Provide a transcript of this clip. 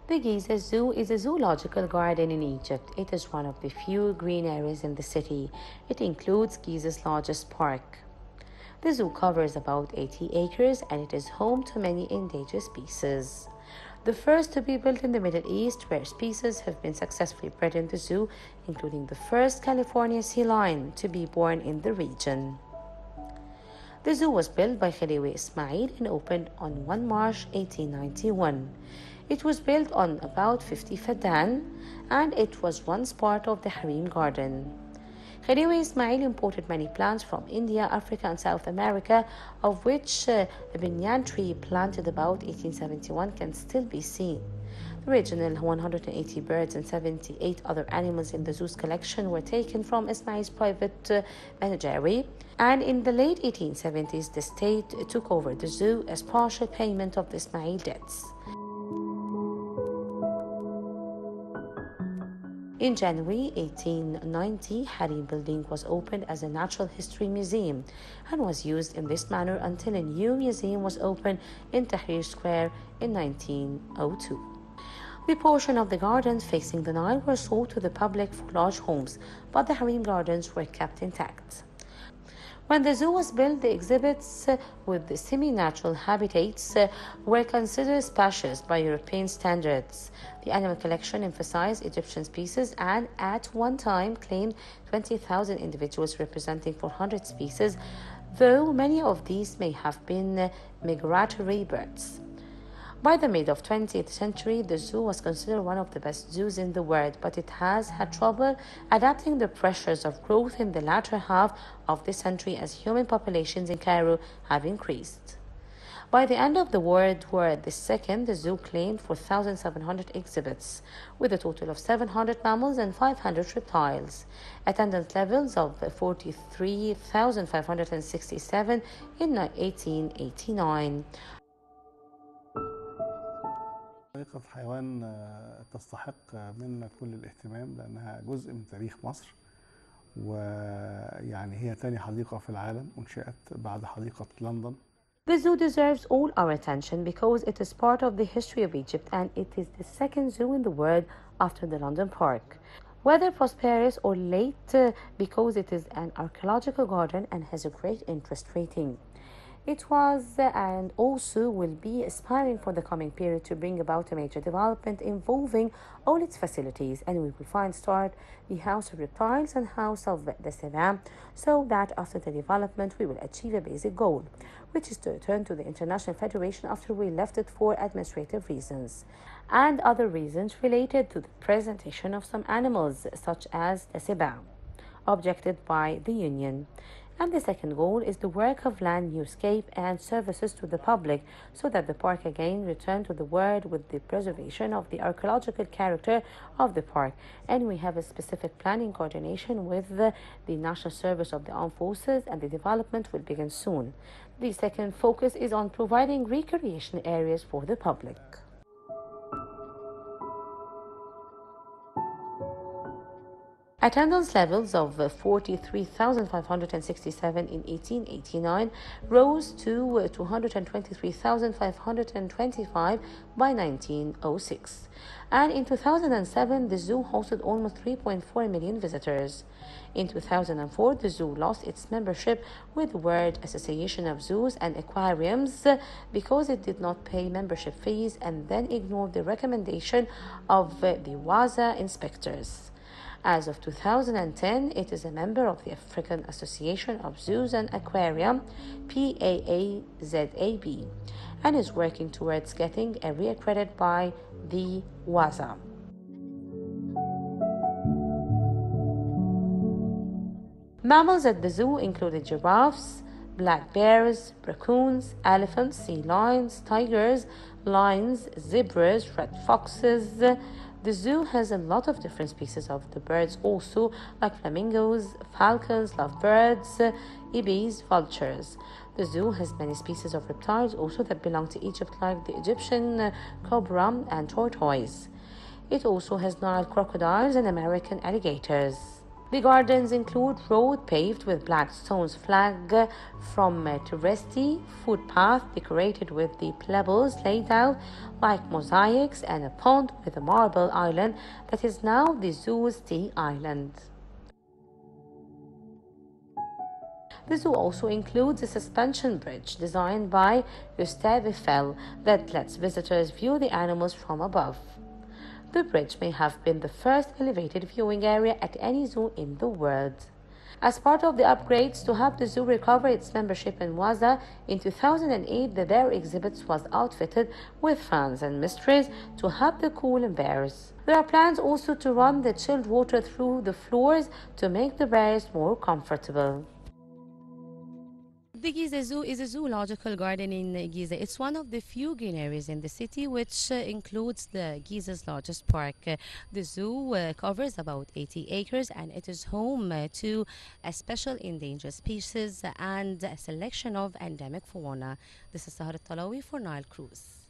The Giza Zoo is a zoological garden in Egypt. It is one of the few green areas in the city. It includes Giza's largest park. The zoo covers about 80 acres and it is home to many endangered species. The first to be built in the Middle East, where species have been successfully bred in the zoo, including the first California sea lion to be born in the region. The zoo was built by Khedive Ismail and opened on 1 March 1891. It was built on about 50 fadan and it was once part of the Harem Garden. Khedive Ismail imported many plants from India, Africa and South America, of which the banyan tree planted about 1871 can still be seen. The original 180 birds and 78 other animals in the zoo's collection were taken from Ismail's private menagerie, and in the late 1870s the state took over the zoo as partial payment of the Ismail debts. In January 1890, Harem Building was opened as a natural history museum and was used in this manner until a new museum was opened in Tahrir Square in 1902. The portion of the gardens facing the Nile were sold to the public for large homes, but the Harem Gardens were kept intact. When the zoo was built, the exhibits with the semi-natural habitats were considered spacious by European standards. The animal collection emphasized Egyptian species and at one time claimed 20,000 individuals representing 400 species, though many of these may have been migratory birds. By the mid of 20th century, the zoo was considered one of the best zoos in the world, but it has had trouble adapting the pressures of growth in the latter half of the century as human populations in Cairo have increased. By the end of the World War II, the zoo claimed 4,700 exhibits, with a total of 700 mammals and 500 reptiles. Attendance levels of 43,567 in 1889. حديقة حيوان تستحق منا كل الاهتمام لأنها جزء من تاريخ مصر، ويعني هي تاني حديقة في العالم أنشئت بعد حديقة لندن. The zoo deserves all our attention because it is part of the history of Egypt and it is the second zoo in the world after the London Park. Whether prosperous or late, because it is an archaeological garden and has a great interest rating. It was and also will be aspiring for the coming period to bring about a major development involving all its facilities, and we will start the House of Reptiles and House of the Sevan, so that after the development we will achieve a basic goal, which is to return to the International Federation after we left it for administrative reasons and other reasons related to the presentation of some animals such as the Sevan, objected by the Union. And the second goal is the work of land newscape and services to the public so that the park again return to the world with the preservation of the archaeological character of the park. And we have a specific plan in coordination with the National Service of the Armed Forces, and the development will begin soon. The second focus is on providing recreation areas for the public. Attendance levels of 43,567 in 1889 rose to 223,525 by 1906. And in 2007, the zoo hosted almost 3.4 million visitors. In 2004, the zoo lost its membership with the World Association of Zoos and Aquariums because it did not pay membership fees and then ignored the recommendation of the WAZA inspectors. As of 2010, it is a member of the African Association of Zoos and Aquarium, PAAZAB, and is working towards getting a reaccredited by the WAZA. Mammals at the zoo included giraffes, black bears, raccoons, elephants, sea lions, tigers, lions, zebras, red foxes. The zoo has a lot of different species of the birds also, like flamingos, falcons, lovebirds, ibis, vultures. The zoo has many species of reptiles also that belong to Egypt, like the Egyptian cobra and tortoise. It also has Nile crocodiles and American alligators. The gardens include road paved with black stones, flag from Teresti, footpath decorated with the pebbles laid out like mosaics, and a pond with a marble island that is now the zoo's tea island. The zoo also includes a suspension bridge designed by Gustave Eiffel that lets visitors view the animals from above. The bridge may have been the first elevated viewing area at any zoo in the world. As part of the upgrades to help the zoo recover its membership in Waza, in 2008 the bear exhibits was outfitted with fans and mysteries to help the cool bears. There are plans also to run the chilled water through the floors to make the bears more comfortable. The Giza Zoo is a zoological garden in Giza. It's one of the few green areas in the city, which includes the Giza's largest park. The zoo covers about 80 acres and it is home to a special endangered species and a selection of endemic fauna. This is Sahar Talawi for Nile Cruise.